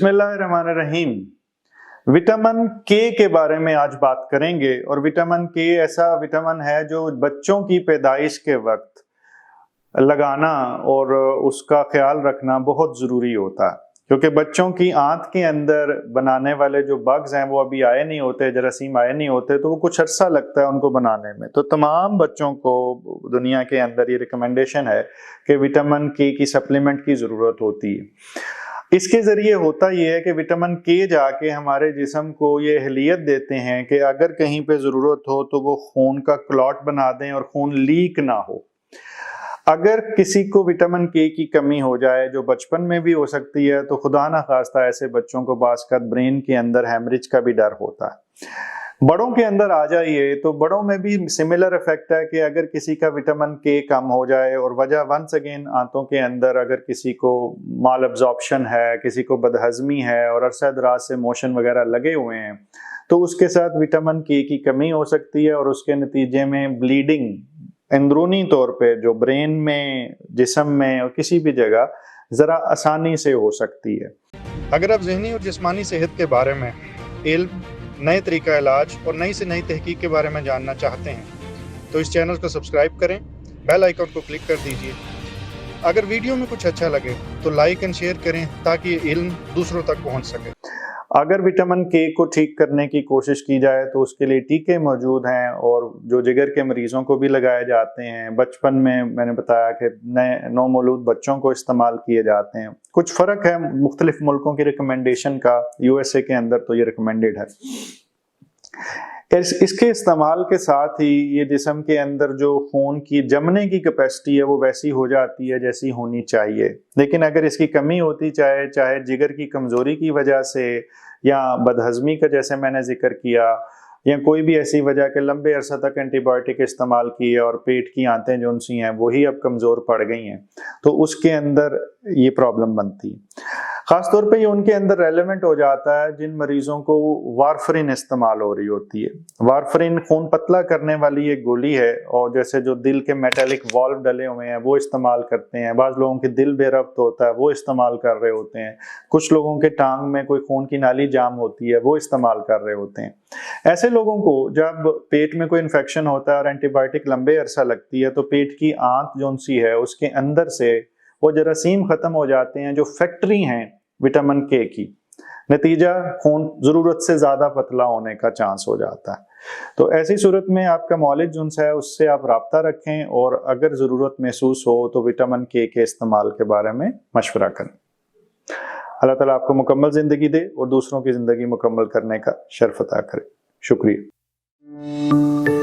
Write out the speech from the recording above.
बिस्मिल्लाहिर्रहमानिर्रहीम। विटामिन के बारे में आज बात करेंगे। और विटामिन के ऐसा विटामिन है जो बच्चों की पैदाइश के वक्त लगाना और उसका ख्याल रखना बहुत ज़रूरी होता है, क्योंकि बच्चों की आंत के अंदर बनाने वाले जो बग्स हैं वो अभी आए नहीं होते, जरासीम आए नहीं होते, तो वो कुछ अर्सा लगता है उनको बनाने में। तो तमाम बच्चों को दुनिया के अंदर ये रिकमेंडेशन है कि विटामिन के की सप्लीमेंट की ज़रूरत होती है। इसके ज़रिए होता ये है कि विटामिन के जाके हमारे जिस्म को ये अहलियत देते हैं कि अगर कहीं पे ज़रूरत हो तो वो खून का क्लॉट बना दें और खून लीक ना हो। अगर किसी को विटामिन के की कमी हो जाए, जो बचपन में भी हो सकती है, तो खुदा ना खास्ता ऐसे बच्चों को बासकत ब्रेन के अंदर हैमरेज का भी डर होता है। बड़ों के अंदर आ जाइए तो बड़ों में भी सिमिलर इफेक्ट है कि अगर किसी का विटामिन के कम हो जाए, और वजह वंस अगेन आंतों के अंदर अगर किसी को माल अब्जॉर्प्शन है, किसी को बदहजमी है और अरसा दराज से मोशन वगैरह लगे हुए हैं, तो उसके साथ विटामिन के की कमी हो सकती है और उसके नतीजे में ब्लीडिंग अंदरूनी तौर पे जो ब्रेन में, जिस्म में और किसी भी जगह ज़रा आसानी से हो सकती है। अगर आप ज़हनी और जिस्मानी सेहत के बारे में इल्म, नए तरीका इलाज और नई से नई तहकीक के बारे में जानना चाहते हैं तो इस चैनल को सब्सक्राइब करें, बेल आइकन को क्लिक कर दीजिए। अगर वीडियो में कुछ अच्छा लगे तो लाइक एंड शेयर करें ताकि ये इल्म दूसरों तक पहुंच सके। अगर विटामिन के को ठीक करने की कोशिश की जाए तो उसके लिए टीके मौजूद हैं और जो जिगर के मरीजों को भी लगाए जाते हैं। बचपन में मैंने बताया कि नए नौमौलूद बच्चों को इस्तेमाल किए जाते हैं। कुछ फ़र्क है मुख्तलिफ मुल्कों की रिकमेंडेशन का। यूएसए के अंदर तो ये रिकमेंडेड है। इसके इस्तेमाल के साथ ही ये जिस्म के अंदर जो खून की जमने की कैपेसिटी है वो वैसी हो जाती है जैसी होनी चाहिए। लेकिन अगर इसकी कमी होती चाहे जिगर की कमज़ोरी की वजह से या बदहज़मी का, जैसे मैंने जिक्र किया, या कोई भी ऐसी वजह के लंबे अरसा तक एंटीबायोटिक इस्तेमाल किए और पेट की आंतें जो उनसी हैं वही अब कमज़ोर पड़ गई हैं, तो उसके अंदर ये प्रॉब्लम बनती है। ख़ास तौर पे ये उनके अंदर रेलेवेंट हो जाता है जिन मरीज़ों को वारफरिन इस्तेमाल हो रही होती है। वारफरिन खून पतला करने वाली एक गोली है, और जैसे जो दिल के मेटालिक वाल्व डले हुए हैं वो इस्तेमाल करते हैं। बाज़ लोगों के दिल बेरब्त होता है वो इस्तेमाल कर रहे होते हैं। कुछ लोगों के टांग में कोई खून की नाली जाम होती है वो इस्तेमाल कर रहे होते हैं। ऐसे लोगों को जब पेट में कोई इन्फेक्शन होता है और एंटीबायोटिक लंबे अरसा लगती है, तो पेट की आंत जो सी है उसके अंदर से वो जरासीम खत्म हो जाते हैं जो फैक्ट्री हैं विटामिन के की। नतीजा खून जरूरत से ज्यादा पतला होने का चांस हो जाता है। तो ऐसी सूरत में आपका मौलिक जुन्स है उससे आप राब्ता रखें, और अगर जरूरत महसूस हो तो विटामिन के इस्तेमाल के बारे में मशवरा करें। अल्लाह ताला आपको मुकम्मल जिंदगी दे और दूसरों की जिंदगी मुकम्मल करने का शर्फ अता करे। शुक्रिया।